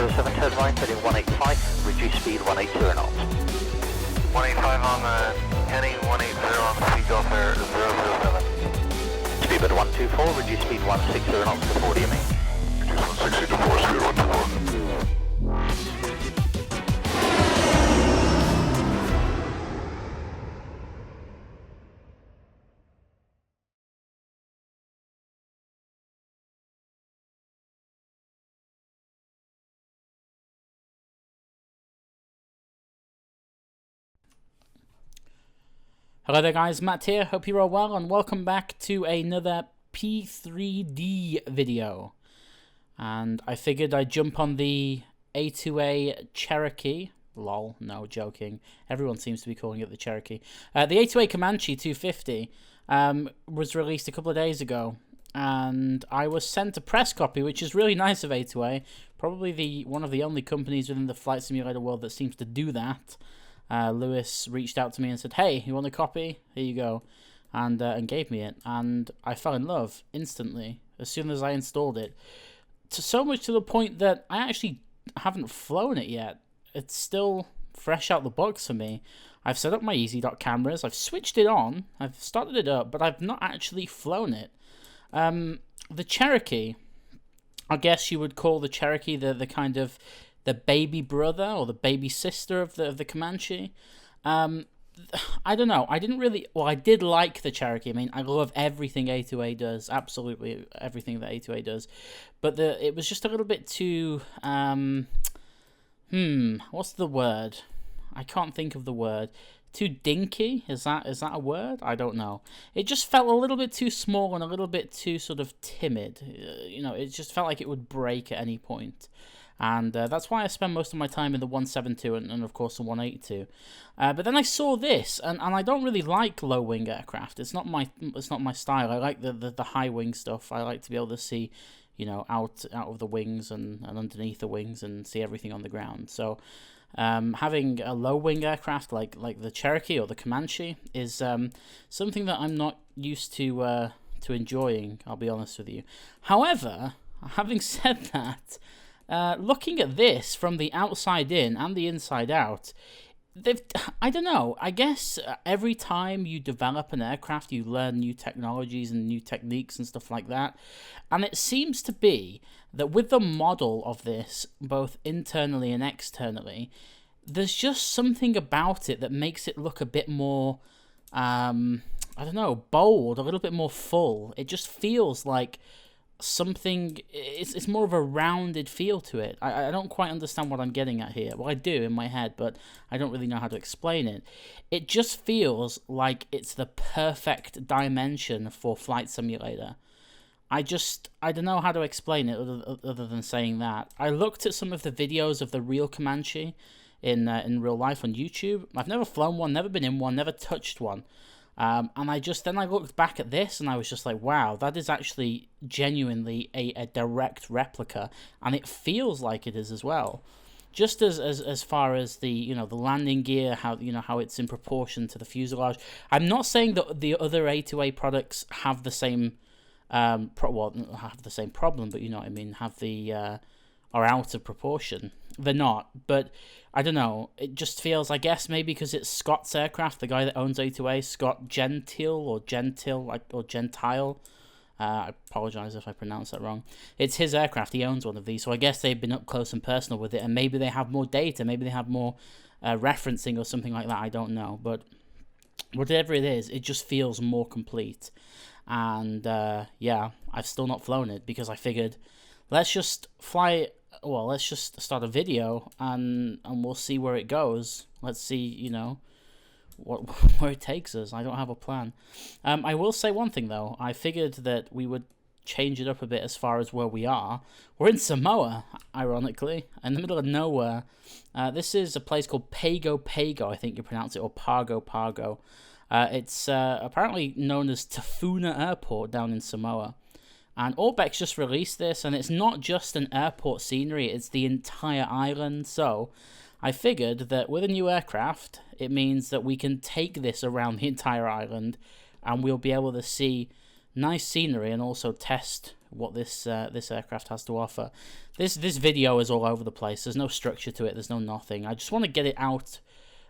07, turn right, heading 185, reduce speed 180 knots. 185 on the heading, 180 on the Takeoff Air 007. Speedbird 124, reduce speed 160 knots to 40 me. Reduce 160 to 40, speed 124. Hello there guys, Matt here, hope you're all well and welcome back to another P3D video. And I figured I'd jump on the A2A Cherokee, lol, no joking, everyone seems to be calling it the Cherokee. The A2A Comanche 250 was released a couple of days ago and I was sent a press copy, which is really nice of A2A, probably one of the only companies within the flight simulator world that seems to do that. Lewis reached out to me and said, "Hey, you want a copy? Here you go," and gave me it, and I fell in love instantly as soon as I installed it. So much to the point that I actually haven't flown it yet. It's still fresh out the box for me. I've set up my EasyDock cameras, I've switched it on, I've started it up, but I've not actually flown it. The Cherokee, I guess you would call the Cherokee the kind of the baby brother or the baby sister of the Comanche. I don't know. I didn't really... Well, I did like the Cherokee. I mean, I love everything A2A does. Absolutely everything that A2A does. But it was just a little bit too... what's the word? I can't think of the word. Too dinky? Is that a word? I don't know. It just felt a little bit too small and a little bit too sort of timid. You know, it just felt like it would break at any point. And that's why I spend most of my time in the 172 and of course the 182. But then I saw this, and I don't really like low wing aircraft. It's not my style. I like the high wing stuff. I like to be able to see, you know, out of the wings and underneath the wings and see everything on the ground. So having a low wing aircraft like the Cherokee or the Comanche is something that I'm not used to enjoying. I'll be honest with you. However, having said that. Looking at this from the outside in and the inside out, I don't know, I guess every time you develop an aircraft, you learn new technologies and new techniques and stuff like that. And it seems to be that with the model of this, both internally and externally, there's just something about it that makes it look a bit more, I don't know, bold, a little bit more full. It just feels like something, it's more of a rounded feel to it. I don't quite understand what I'm getting at here. Well, I do in my head, but I don't really know how to explain it. It just feels like it's the perfect dimension for Flight Simulator. I don't know how to explain it other than saying that. I looked at some of the videos of the real Comanche in real life on YouTube. I've never flown one, never been in one, never touched one. And then I looked back at this and I was just like, wow, that is actually genuinely a direct replica, and it feels like it is as well. Just as far as the the landing gear, how it's in proportion to the fuselage. I'm not saying that the other A2A products have the same have the same problem, but you know what I mean, are out of proportion. They're not, but I don't know, it just feels, I guess maybe because it's Scott's aircraft, the guy that owns A2A, Scott Gentile, I apologize if I pronounce that wrong. It's his aircraft, he owns one of these, so I guess they've been up close and personal with it, and maybe they have more data, maybe they have more referencing or something like that, I don't know, but whatever it is, it just feels more complete. And yeah, I've still not flown it because I figured, let's just let's just start a video and we'll see where it goes. Let's see, where it takes us. I don't have a plan. I will say one thing though. I figured that we would change it up a bit as far as where we are. We're in Samoa, ironically, in the middle of nowhere. This is a place called Pago, I think you pronounce it, or Pago. It's apparently known as Tafuna Airport down in Samoa. And ORBX just released this, and it's not just an airport scenery, it's the entire island. So I figured that with a new aircraft, it means that we can take this around the entire island, and we'll be able to see nice scenery and also test what this this aircraft has to offer. This video is all over the place. There's no structure to it. There's no nothing. I just want to get it out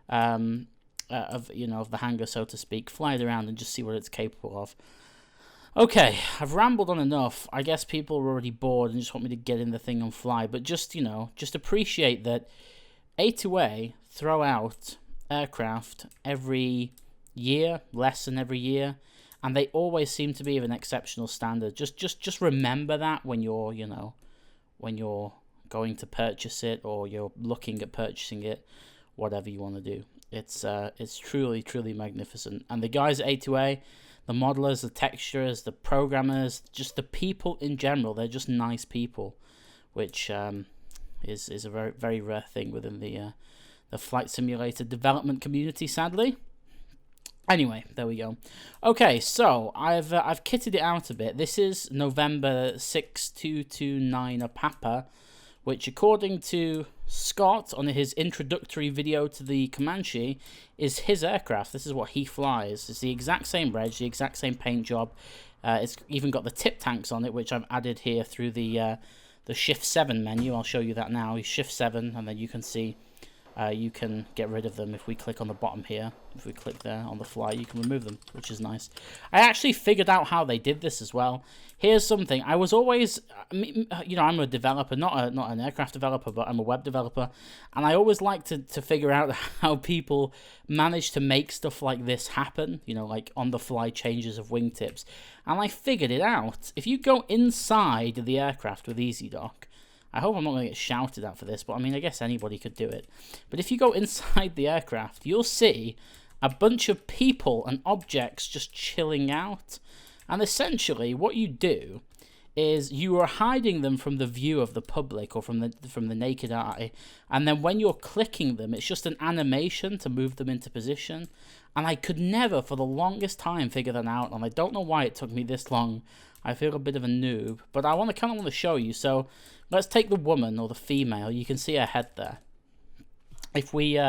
of of the hangar, so to speak, fly it around and just see what it's capable of. Okay, I've rambled on enough. I guess people are already bored and just want me to get in the thing and fly. But just just appreciate that A2A throw out aircraft every year, less than every year, and they always seem to be of an exceptional standard. Just remember that when you're when you're going to purchase it, or you're looking at purchasing it, whatever you want to do. It's truly magnificent. And the guys at A2A, the modelers, the texturers, the programmers, just the people in general, they're just nice people, which is a very rare thing within the flight simulator development community, sadly. Anyway, there we go. Okay, so I've kitted it out a bit. This is November 6229 Papa, which, according to Scott on his introductory video to the Comanche, is his aircraft. This is what he flies. It's the exact same reg, the exact same paint job. It's even got the tip tanks on it, which I've added here through the Shift 7 menu. I'll show you that now. You Shift 7, and then you can see you can get rid of them if we click on the bottom here. If we click there on the fly, you can remove them, which is nice. I actually figured out how they did this as well. Here's something. I was always, I'm a developer, not an aircraft developer, but I'm a web developer, and I always like to figure out how people manage to make stuff like this happen, like on-the-fly changes of wingtips. And I figured it out. If you go inside the aircraft with EasyDock, I hope I'm not going to get shouted at for this, but I mean, I guess anybody could do it. But if you go inside the aircraft, you'll see a bunch of people and objects just chilling out. And essentially, what you do is you are hiding them from the view of the public, or from the naked eye. And then when you're clicking them, it's just an animation to move them into position. And I could never, for the longest time, figure that out. And I don't know why it took me this long. I feel a bit of a noob, but I kind of want to show you. So let's take the woman, or the female. You can see her head there. If we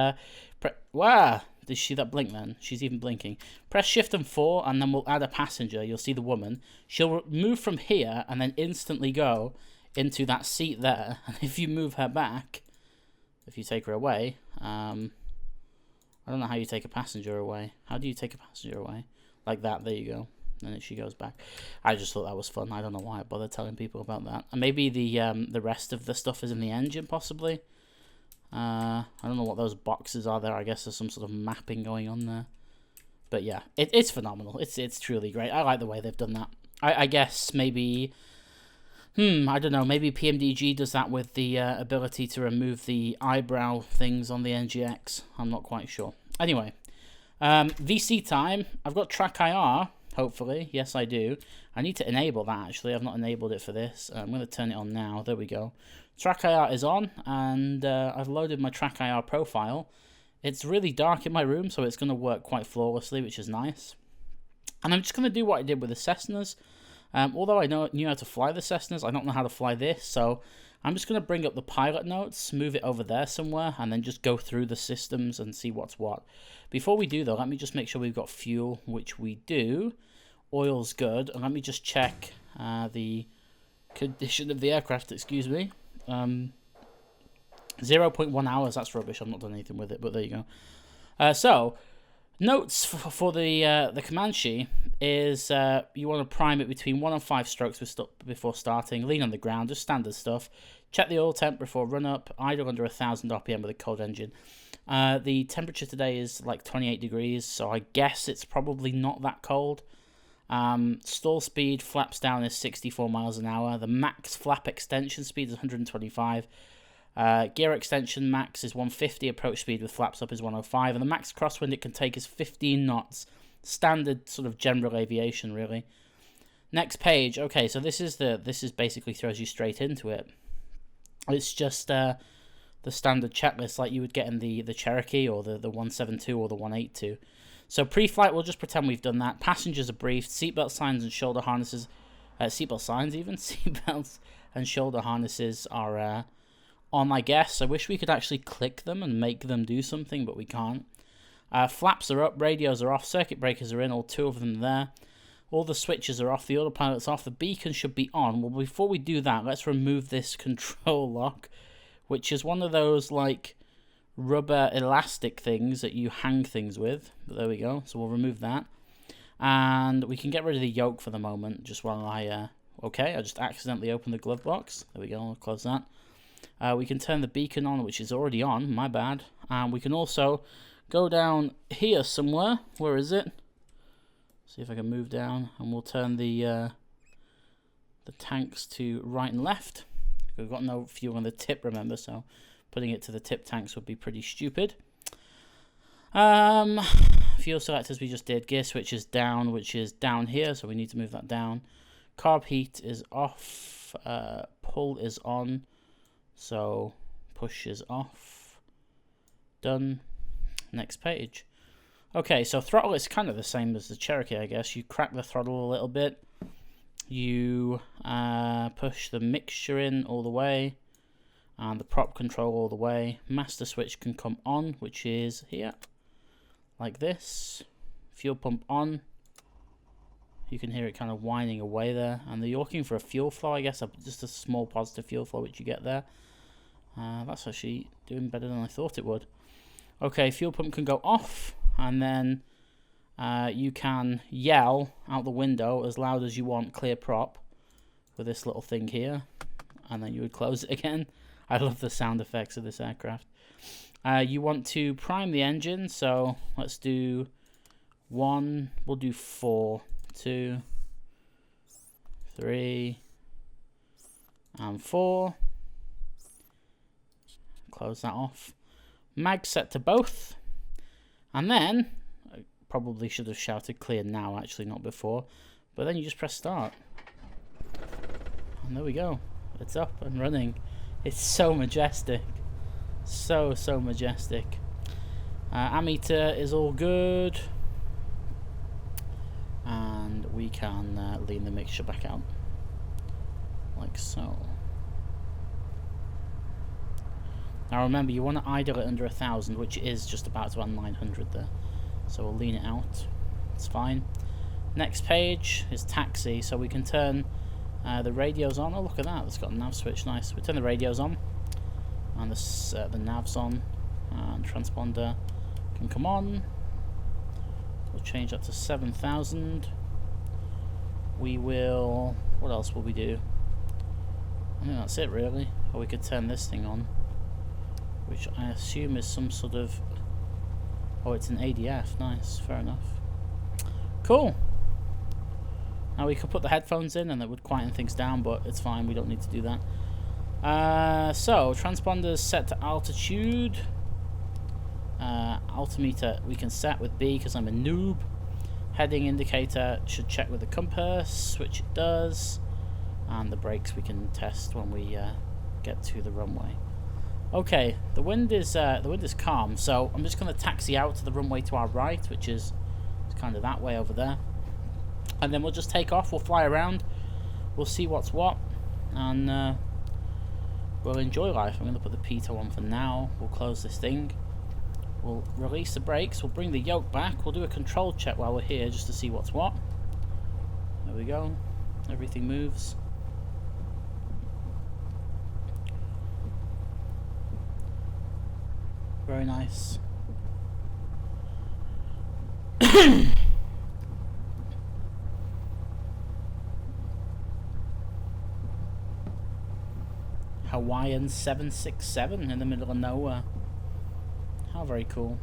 wow, did you see that blink then? She's even blinking. Press Shift and 4, and then we'll add a passenger. You'll see the woman. She'll move from here and then instantly go into that seat there. And if you move her back, if you take her away, I don't know how you take a passenger away. How do you take a passenger away? Like that. There you go. And then she goes back. I just thought that was fun. I don't know why I bothered telling people about that. And maybe the rest of the stuff is in the engine, possibly. I don't know what those boxes are there. I guess there's some sort of mapping going on there. But yeah, it's phenomenal. It's truly great. I like the way they've done that. I guess maybe, I don't know. Maybe PMDG does that with the ability to remove the eyebrow things on the NGX. I'm not quite sure. Anyway, VC time. I've got track IR. Hopefully, yes I do. I need to enable that actually. I've not enabled it for this. I'm going to turn it on now. There we go. Track IR is on, and I've loaded my track IR profile. It's really dark in my room, so it's going to work quite flawlessly, which is nice. And I'm just going to do what I did with the Cessnas. Although I knew how to fly the Cessnas, I don't know how to fly this, so I'm just going to bring up the pilot notes, move it over there somewhere, and then just go through the systems and see what's what. Before we do, though, let me just make sure we've got fuel, which we do. Oil's good, and let me just check the condition of the aircraft, excuse me. 0.1 hours, that's rubbish, I've not done anything with it, but there you go. So, notes for the Comanche is you want to prime it between 1 and 5 strokes before starting, lean on the ground, just standard stuff. Check the oil temp before run up, idle under 1,000 RPM with a cold engine. The temperature today is like 28 degrees, so I guess it's probably not that cold. Stall speed, flaps down, is 64 miles an hour. The max flap extension speed is 125. Gear extension max is 150. Approach speed with flaps up is 105. And the max crosswind it can take is 15 knots. Standard sort of general aviation, really. Next page. Okay, so this is basically throws you straight into it. It's just the standard checklist like you would get in the Cherokee or the 172 or the 182. So pre-flight, we'll just pretend we've done that. Passengers are briefed. Seatbelt signs and shoulder harnesses. Seatbelt signs even. Seatbelts and shoulder harnesses are on, I guess. I wish we could actually click them and make them do something, but we can't. Flaps are up. Radios are off. Circuit breakers are in. All 2 of them there. All the switches are off, the autopilot's off, the beacon should be on. Well, before we do that, let's remove this control lock, which is one of those, like, rubber elastic things that you hang things with. But there we go, so we'll remove that. And we can get rid of the yoke for the moment, just while I... okay, I just accidentally opened the glove box. There we go, I'll close that. We can turn the beacon on, which is already on, my bad. And we can also go down here somewhere. Where is it? See if I can move down, and we'll turn the tanks to right and left. We've got no fuel on the tip, remember, so putting it to the tip tanks would be pretty stupid. Fuel selectors we just did. Gear switch is down, which is down here, so we need to move that down. Carb heat is off. Pull is on, so push is off. Done. Next page. Okay, so throttle is kind of the same as the Cherokee, I guess. You crack the throttle a little bit. You push the mixture in all the way. And the prop control all the way. Master switch can come on, which is here. Like this. Fuel pump on. You can hear it kind of whining away there. And you're looking for a fuel flow, I guess. Just a small positive fuel flow, which you get there. That's actually doing better than I thought it would. Okay, fuel pump can go off. And then you can yell out the window as loud as you want, clear prop, with this little thing here. And then you would close it again. I love the sound effects of this aircraft. You want to prime the engine, so let's do 1, we'll do 4, 2, 3, and 4. Close that off. Mag set to both. And then, I probably should have shouted clear now, actually, not before. But then you just press start. And there we go. It's up and running. It's so majestic. So majestic. Ammeter is all good. And we can lean the mixture back out. Like so. Now remember, you want to idle it under 1,000, which is just about 900 there. So we'll lean it out. It's fine. Next page is taxi, so we can turn the radios on. Oh, look at that. It's got a nav switch. Nice. We turn the radios on. And the nav's on. And transponder can come on. We'll change that to 7,000. We will... What else will we do? I think that's it, really. Or we could turn this thing on, which I assume is some sort of... Oh, it's an ADF. Nice. Fair enough. Cool. Now we could put the headphones in and that would quieten things down, but it's fine. We don't need to do that. So, transponders set to altitude. Altimeter we can set with B because I'm a noob. Heading indicator should check with the compass, which it does. And the brakes we can test when we get to the runway. Okay, the wind is calm, so I'm just going to taxi out to the runway to our right, which is kind of that way over there. And then we'll just take off, we'll fly around, we'll see what's what, and we'll enjoy life. I'm going to put the pitot on for now. We'll close this thing. We'll release the brakes, we'll bring the yoke back, we'll do a control check while we're here just to see what's what. There we go, everything moves. Very nice. Hawaiian 767 in the middle of nowhere. How very cool.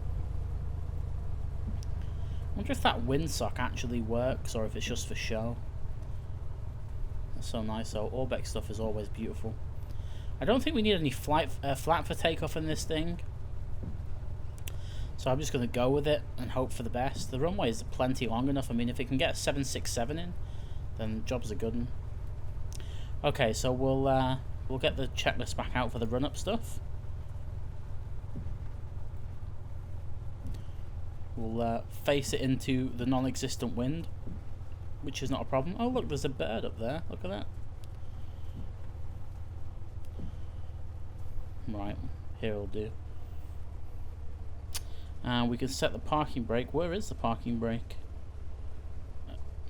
I wonder if that windsock actually works or if it's just for show. That's so nice though. ORBX stuff is always beautiful. I don't think we need any flat for takeoff in this thing. So I'm just going to go with it and hope for the best. The runway is plenty long enough. I mean, if it can get a 767 in, then job's a good one. Okay, so we'll get the checklist back out for the run-up stuff. We'll face it into the non-existent wind, which is not a problem. Oh, look, there's a bird up there. Look at that. Right, here will do. And we can set the parking brake. Where is the parking brake?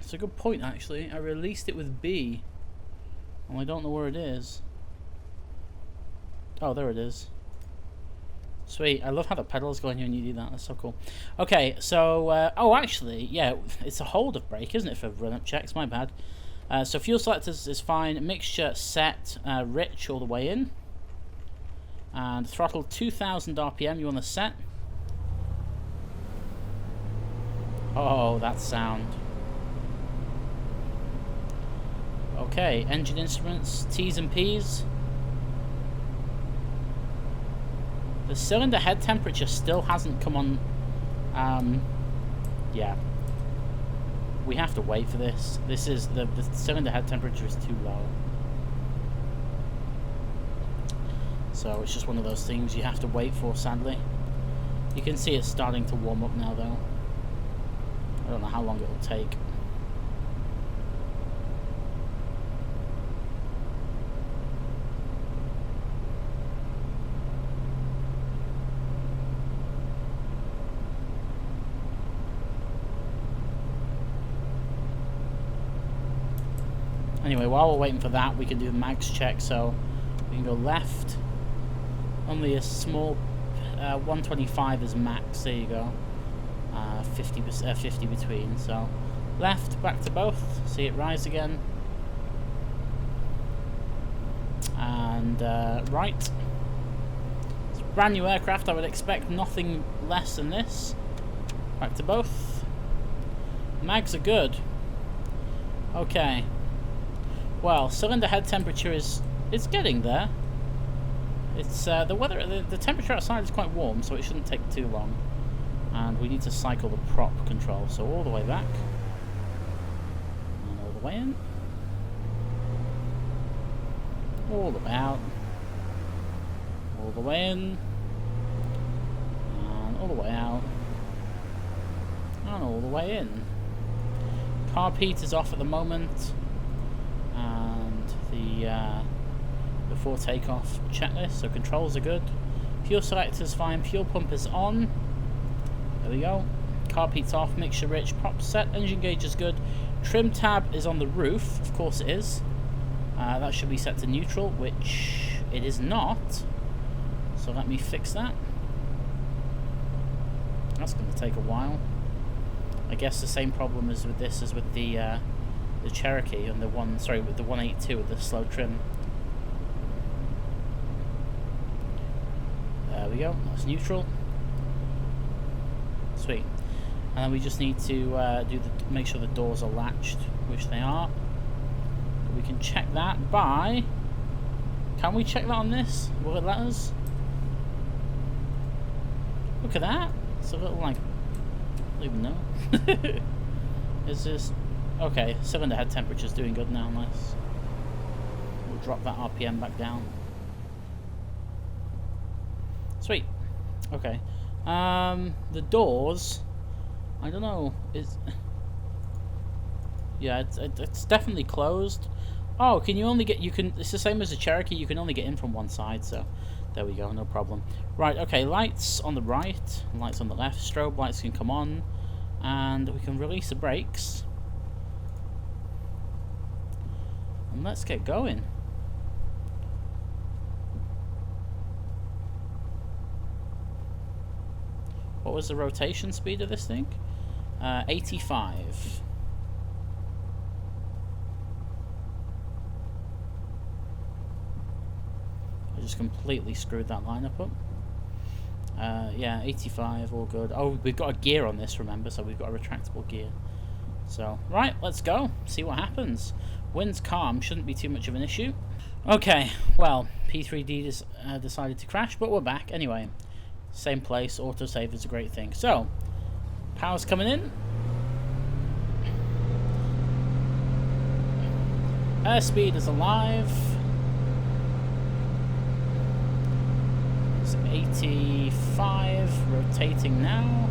It's a good point, actually. I released it with B, and I don't know where it is. Oh, there it is. Sweet. I love how the pedals go on you when you do that. That's so cool. Okay, so... oh, actually, yeah, it's a hold-up brake, isn't it, for run-up checks? My bad. So fuel selectors is fine. Mixture set rich all the way in. And throttle 2,000 RPM you want to set. Oh, that sound. Okay, engine instruments, T's and P's. The cylinder head temperature still hasn't come on. Yeah. We have to wait for this. This is the cylinder head temperature is too low. So it's just one of those things you have to wait for, sadly. You can see it's starting to warm up now, though. I don't know how long it will take. Anyway, while we're waiting for that, we can do the mags check. So we can go left. Only a small 125 is max. There you go. 50 between. So left, back to both. See it rise again. And right. It's a brand new aircraft. I would expect nothing less than this. Back to both. Mags are good. Okay. Well, cylinder head temperature it's getting there. It's the weather, the temperature outside is quite warm, so it shouldn't take too long. And we need to cycle the prop control, so all the way back and all the way in, all the way out, all the way in, and all the way out, and all the way in. Carb heat is off at the moment. And the before takeoff checklist, so controls are good. Fuel selector is fine. Fuel pump is on. There we go. Carb heat's off. Mixture rich. Prop set. Engine gauge is good. Trim tab is on the roof. Of course it is. That should be set to neutral, which it is not. So let me fix that. That's going to take a while. I guess the same problem is with this as with the Cherokee and with the 182 with the slow trim. There we go, that's neutral. Sweet. And then we just need to make sure the doors are latched, which they are. We can check that by... Can we check that on this? Will it let us? Look at that. It's a little like... I don't even know. Is this... Okay, cylinder head temperature's doing good now, nice. We'll drop that RPM back down. Sweet. Okay. The doors, I don't know, yeah, it's definitely closed. Oh, can you only get, it's the same as the Cherokee, you can only get in from one side, so there we go, no problem. Right, okay, lights on the right, lights on the left, strobe lights can come on, and we can release the brakes. And let's get going. What was the rotation speed of this thing? 85. I just completely screwed that lineup up. Yeah, 85, all good. Oh, we've got a gear on this, remember, so we've got a retractable gear. So, right, let's go. See what happens. Wind's calm, shouldn't be too much of an issue. Okay, well, P3D decided to crash, but we're back. Anyway, same place, autosave is a great thing. So, power's coming in. Airspeed is alive. It's 85, rotating now.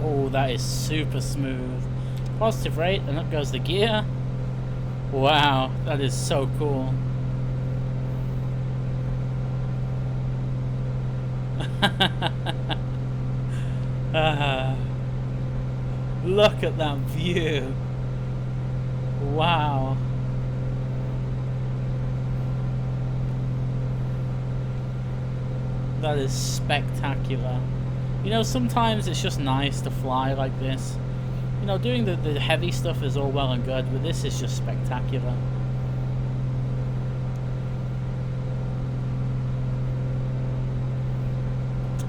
Oh, that is super smooth. Positive rate, and up goes the gear. Wow, that is so cool. Look at that view. Wow. That is spectacular. You know, sometimes it's just nice to fly like this. You know, doing the heavy stuff is all well and good, but this is just spectacular.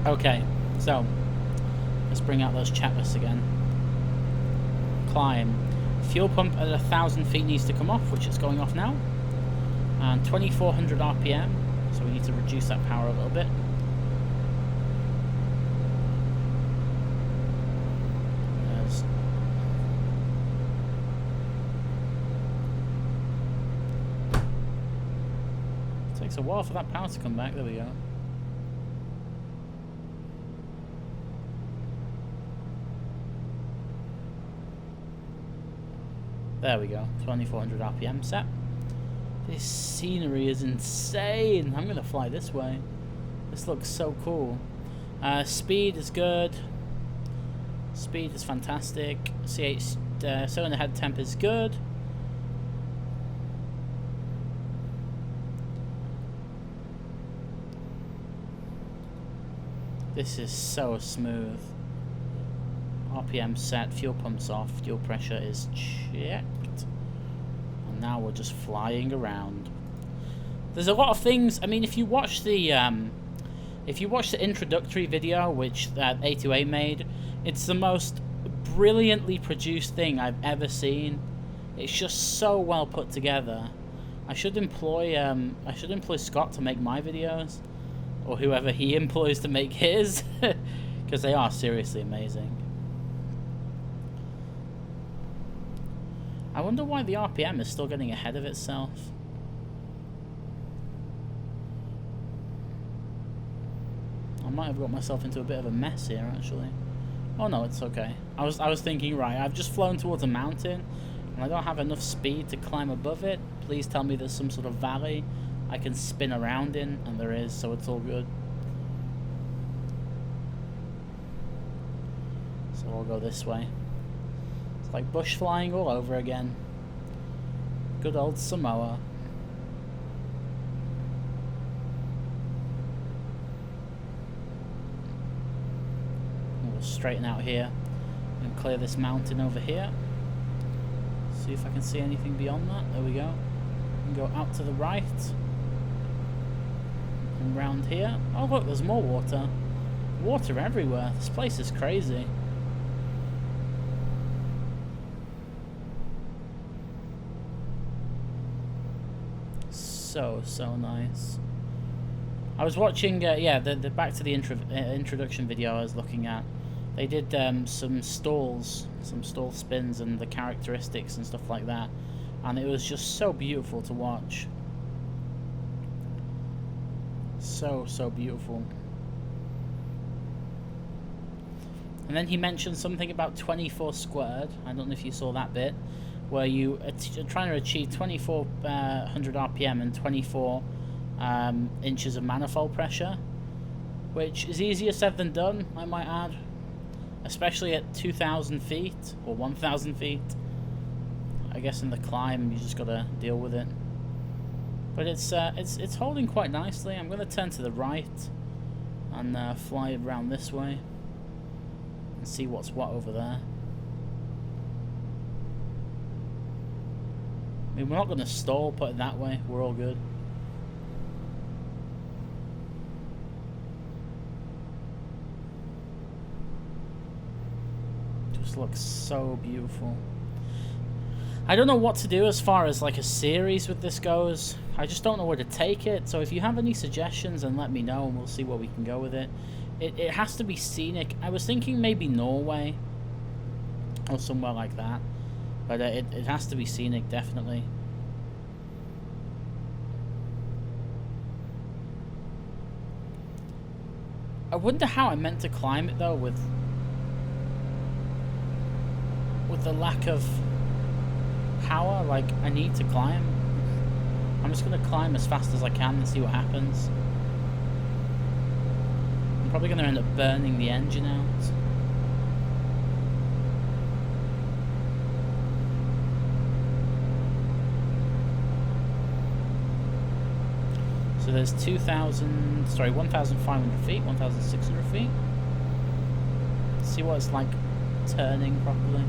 Okay, so let's bring out those checklists again. Climb. Fuel pump at 1,000 feet needs to come off, which is going off now. And 2,400 RPM, so we need to reduce that power a little bit. Takes a while for that power to come back. There we go. There we go, 2,400 RPM set. This scenery is insane. I'm gonna fly this way. This looks so cool. Speed is good. Speed is fantastic. Cylinder head temp is good. This is so smooth. RPM set, fuel pumps off, fuel pressure is checked, and now we're just flying around. There's a lot of things. I mean, if you watch the introductory video which that A2A made, it's the most brilliantly produced thing I've ever seen. It's just so well put together. I should employ Scott to make my videos, or whoever he employs to make his, because they are seriously amazing. I wonder why the RPM is still getting ahead of itself. I might have got myself into a bit of a mess here, actually. Oh no, it's okay. I was thinking, right, I've just flown towards a mountain, and I don't have enough speed to climb above it. Please tell me there's some sort of valley I can spin around in, and there is, so it's all good. So I'll go this way. Like bush flying all over again. Good old Samoa. We'll straighten out here and clear this mountain over here. See if I can see anything beyond that. There we go. And go out to the right. And round here. Oh look, there's more water. Water everywhere. This place is crazy. So nice. I was watching, the back to the introduction video I was looking at. They did some stall spins and the characteristics and stuff like that, and it was just so beautiful to watch. So beautiful. And then he mentioned something about 24 squared. I don't know if you saw that bit, where you are trying to achieve 2,400 RPM and 24 inches of manifold pressure, which is easier said than done, I might add, especially at 2,000 feet or 1,000 feet. I guess in the climb you just gotta deal with it, but it's holding quite nicely. I'm gonna turn to the right and fly around this way and see what's what over there. I mean, we're not going to stall, put it that way. We're all good. Just looks so beautiful. I don't know what to do as far as like a series with this goes. I just don't know where to take it. So if you have any suggestions, then let me know and we'll see where we can go with it. It has to be scenic. I was thinking maybe Norway or somewhere like that. But it has to be scenic, definitely. I wonder how I meant to climb it though, with the lack of power. Like, I need to climb. I'm just gonna climb as fast as I can and see what happens. I'm probably gonna end up burning the engine out. So there's 1,500 feet, 1,600 feet. See what it's like turning properly.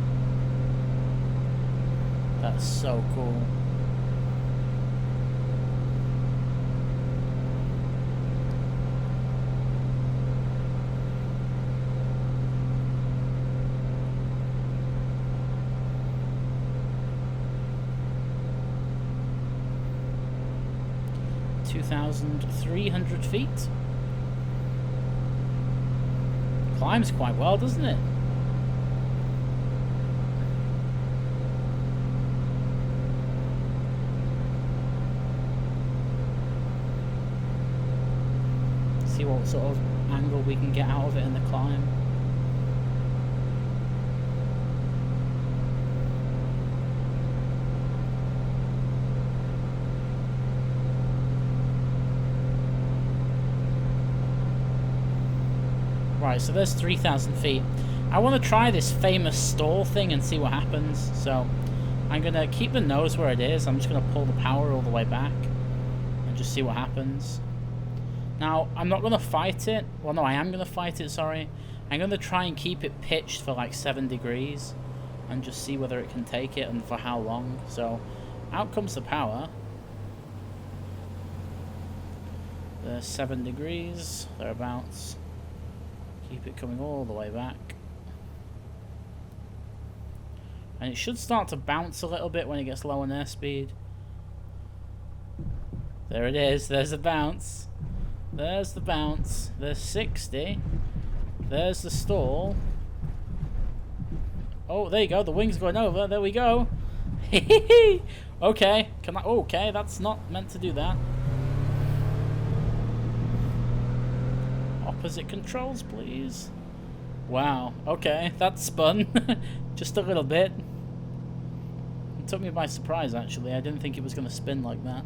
That's so cool. $2,300 feet. Climbs quite well, doesn't it? See what sort of angle we can get out of it in the climb. Right, so there's 3,000 feet. I want to try this famous stall thing and see what happens. So I'm going to keep the nose where it is. I'm just going to pull the power all the way back and just see what happens. Now, I'm not going to fight it. Well, no, I am going to fight it, sorry. I'm going to try and keep it pitched for like 7 degrees and just see whether it can take it and for how long. So out comes the power. There's 7 degrees, thereabouts. Keep it coming all the way back. And it should start to bounce a little bit when it gets low on airspeed. There it is, there's the bounce. There's the bounce. There's 60. There's the stall. Oh, there you go, the wing's going over, there we go. Okay, can I, okay, that's not meant to do that. Opposite controls, please. Wow, okay, that spun. Just a little bit. It took me by surprise, actually. I didn't think it was going to spin like that.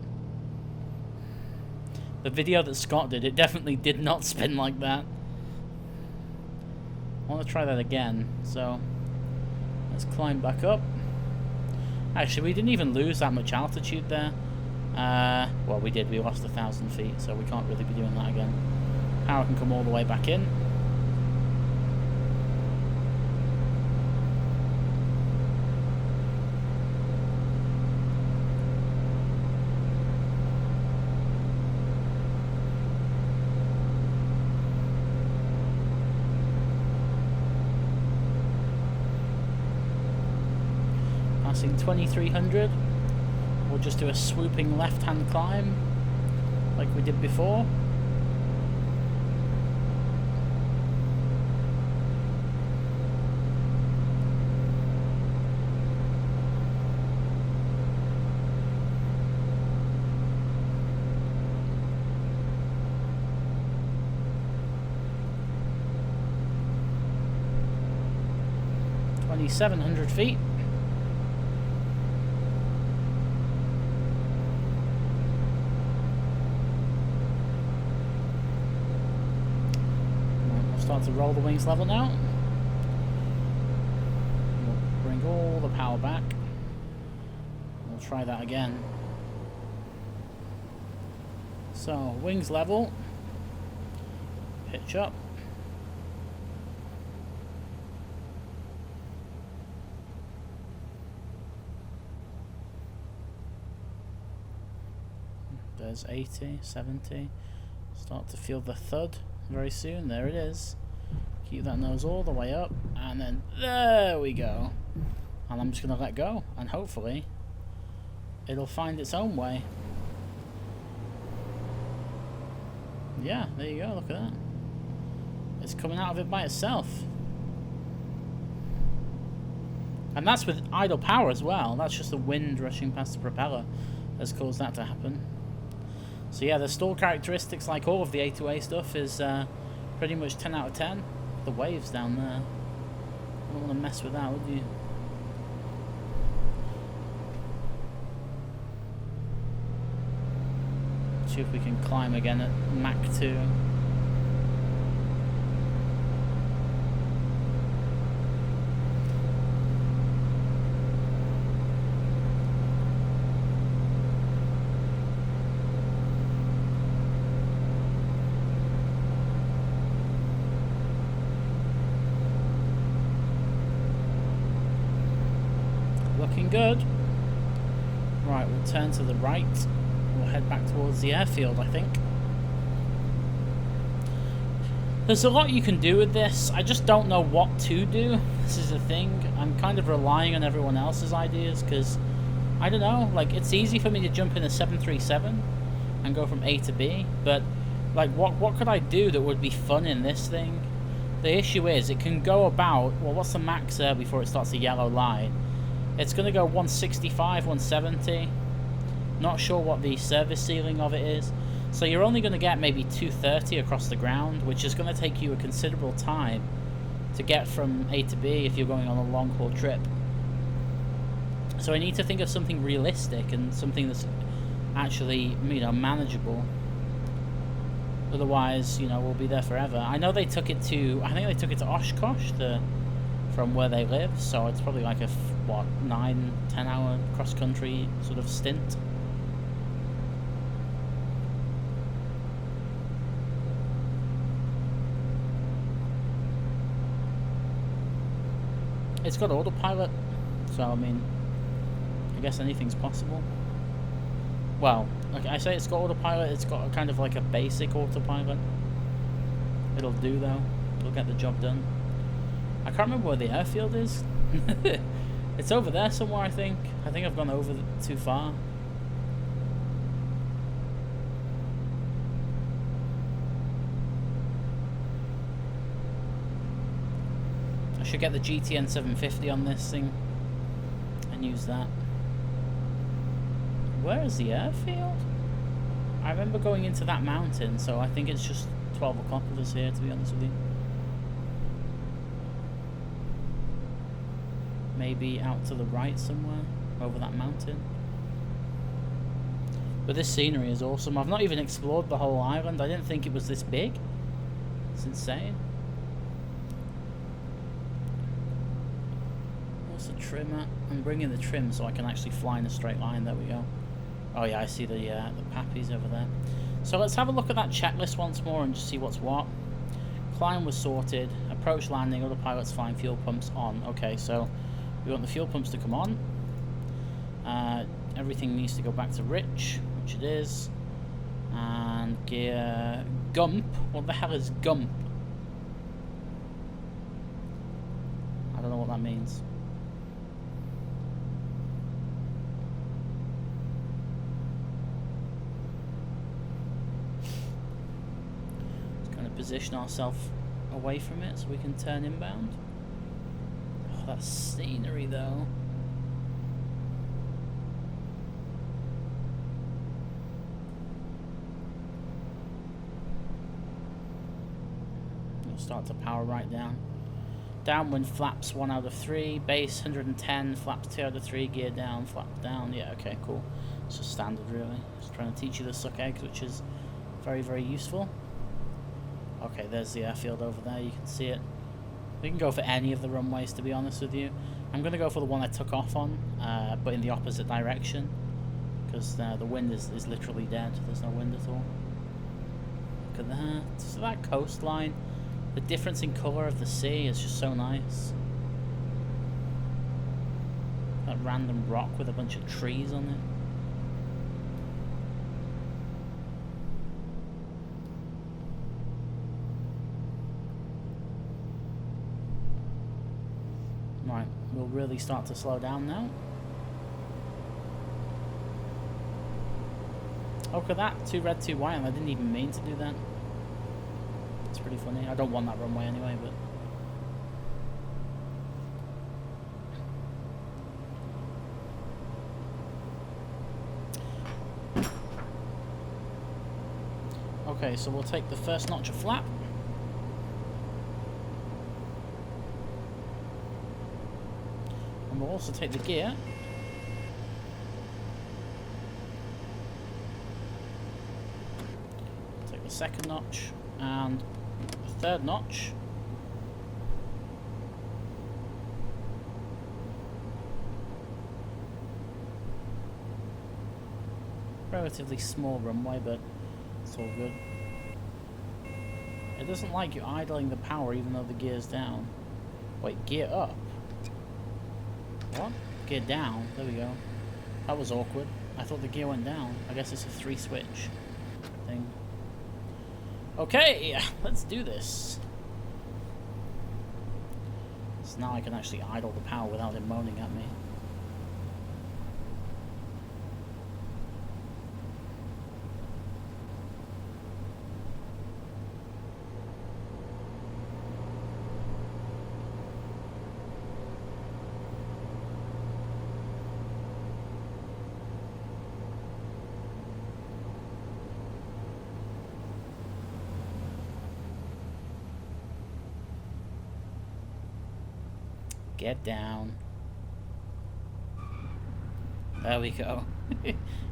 The video that Scott did, it definitely did not spin like that. I want to try that again, so let's climb back up. Actually, we didn't even lose that much altitude there. Well, we did. We lost 1,000 feet, so we can't really be doing that again. Power can come all the way back in. Passing 2,300. We'll just do a swooping left-hand climb like we did before. $2,700 feet. We'll start to roll the wings level now. We'll bring all the power back. We'll try that again. So, wings level. Pitch up. There's 80, 70. Start to feel the thud very soon. There it is. Keep that nose all the way up, and then there we go. And I'm just going to let go, and hopefully it'll find its own way. Yeah, there you go. Look at that. It's coming out of it by itself. And that's with idle power as well. That's just the wind rushing past the propeller has caused that to happen. So yeah, the stall characteristics, like all of the A2A stuff, is pretty much 10 out of 10. The waves down there. I don't want to mess with that, would you? See if we can climb again at Mach 2. Looking good. Right, we'll turn to the right. We'll head back towards the airfield, I think. There's a lot you can do with this. I just don't know what to do. This is the thing. I'm kind of relying on everyone else's ideas because, I don't know, like, it's easy for me to jump in a 737 and go from A to B, but, like, what could I do that would be fun in this thing? The issue is, it can go about, well, what's the max there before it starts a yellow line? It's going to go 165, 170. Not sure what the service ceiling of it is. So you're only going to get maybe 230 across the ground, which is going to take you a considerable time to get from A to B if you're going on a long-haul trip. So I need to think of something realistic and something that's actually, you know, manageable. Otherwise, you know, we'll be there forever. I know they took it to, I think they took it to Oshkosh from where they live, so it's probably like a, what, 9-10 hour cross-country sort of stint. It's got autopilot, so I mean, I guess anything's possible. Well, like I say, it's got autopilot, it's got a kind of like a basic autopilot. It'll do though, it'll get the job done. I can't remember where the airfield is. It's over there somewhere, I think. I think I've gone over too far. I should get the GTN 750 on this thing and use that. Where is the airfield? I remember going into that mountain, so I think it's just 12 o'clock of us here, to be honest with you. Maybe out to the right somewhere, over that mountain. But this scenery is awesome. I've not even explored the whole island. I didn't think it was this big. It's insane. What's the trim at? I'm bringing the trim so I can actually fly in a straight line. There we go. Oh yeah, I see the pappies over there. So let's have a look at that checklist once more and just see what's what. Climb was sorted. Approach landing. Autopilot's flying. Fuel pumps on. Okay, so we want the fuel pumps to come on. Everything needs to go back to rich, which it is. And gear gump. What the hell is gump? I don't know what that means. Just going to position ourselves away from it so we can turn inbound. Oh, that scenery though. Start to power right down. Downwind flaps 1 out of 3, base 110, flaps 2 out of 3, gear down, flap down. Yeah, okay, cool. It's just standard really. Just trying to teach you the suck eggs, which is very, very useful. Okay, there's the airfield over there, you can see it. We can go for any of the runways, to be honest with you. I'm going to go for the one I took off on, but in the opposite direction, because the wind is literally dead. There's no wind at all. Look at that. So that coastline. The difference in colour of the sea is just so nice. That random rock with a bunch of trees on it. Right, we'll really start to slow down now. Oh, look at that. 2 red, 2 white, and I didn't even mean to do that. It's pretty funny. I don't want that runway anyway, but... Okay, so we'll take the first notch of flap. And we'll also take the gear. Take the second notch and the third notch. Relatively small runway, but it's all good. It doesn't like you idling the power even though the gear's down. Wait, gear up? What? Gear down. There we go. That was awkward. I thought the gear went down. I guess it's a 3-switch thing. Okay, let's do this. So now I can actually idle the power without him moaning at me. Get down. There we go.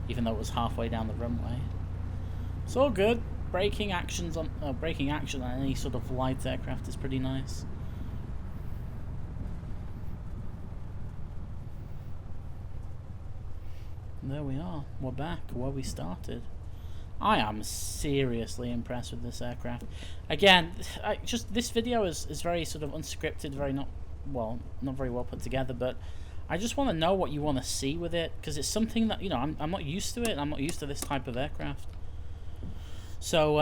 Even though it was halfway down the runway. It's all good. Braking action on any sort of light aircraft is pretty nice. And there we are. We're back where we started. I am seriously impressed with this aircraft. Again, just this video is very sort of unscripted, very not very well put together, but I just want to know what you want to see with it, because it's something that, you know, I'm not used to it. I'm not used to this type of aircraft. So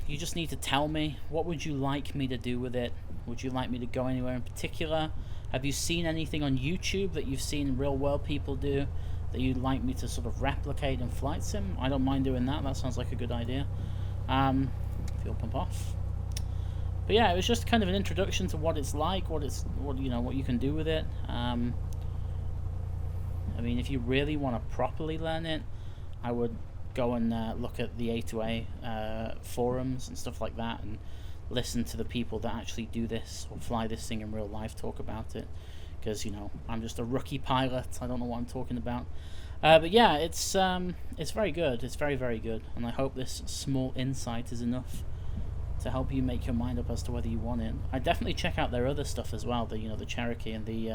you just need to tell me, what would you like me to do with it? Would you like me to go anywhere in particular? Have you seen anything on YouTube that you've seen real world people do that you'd like me to sort of replicate in flight sim? I don't mind doing that. That sounds like a good idea. Fuel pump off. But yeah, it was just kind of an introduction to what it's like, what you can do with it. I mean, if you really want to properly learn it, I would go and look at the A2A forums and stuff like that, and listen to the people that actually do this or fly this thing in real life talk about it. Because, you know, I'm just a rookie pilot. I don't know what I'm talking about. But yeah, it's very good. It's very, very good. And I hope this small insight is enough to help you make your mind up as to whether you want it. I definitely check out their other stuff as well. The Cherokee and the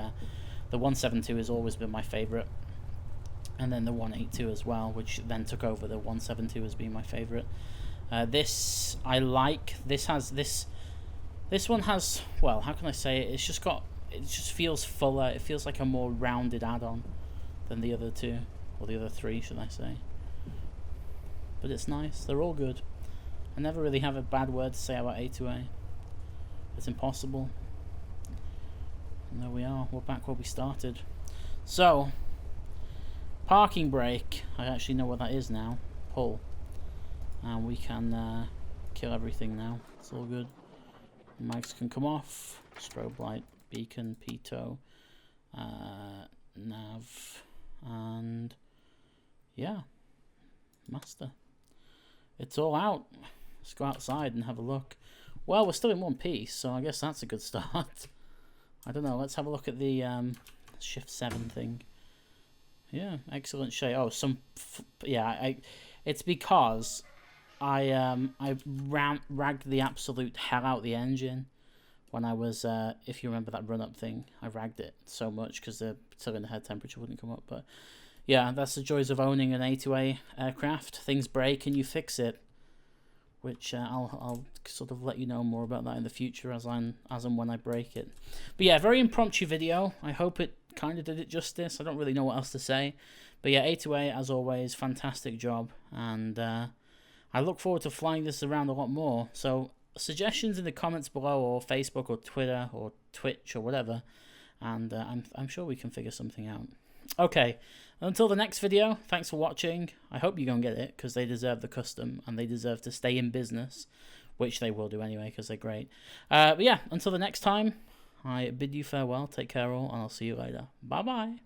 172 has always been my favorite, and then the 182 as well, which then took over the 172 as being my favorite. This I like. This one has, well, how can I say it? It just feels fuller. It feels like a more rounded add-on than the other two, or the other three, should I say? But it's nice. They're all good. I never really have a bad word to say about A2A. It's impossible. And there we are. We're back where we started. So, parking brake. I actually know what that is now. Pull. And we can kill everything now. It's all good. Mics can come off. Strobe light, beacon, pitot, nav, and yeah, master. It's all out. Let's go outside and have a look. Well, we're still in one piece, so I guess that's a good start. I don't know. Let's have a look at the shift 7 thing. Yeah, excellent shape. Oh, it's because I ragged the absolute hell out the engine when I was, if you remember that run-up thing. I ragged it so much because the cylinder head temperature wouldn't come up. But yeah, that's the joys of owning an A2A aircraft. Things break and you fix it, which I'll sort of let you know more about that in the future as and when I break it. But yeah, very impromptu video. I hope it kind of did it justice. I don't really know what else to say. But yeah, A2A, as always, fantastic job. And I look forward to flying this around a lot more. So suggestions in the comments below, or Facebook or Twitter or Twitch or whatever. And I'm sure we can figure something out. Okay, until the next video, thanks for watching. I hope you go and get it, because they deserve the custom, and they deserve to stay in business, which they will do anyway, because they're great. But yeah, until the next time, I bid you farewell, take care all, and I'll see you later. Bye-bye.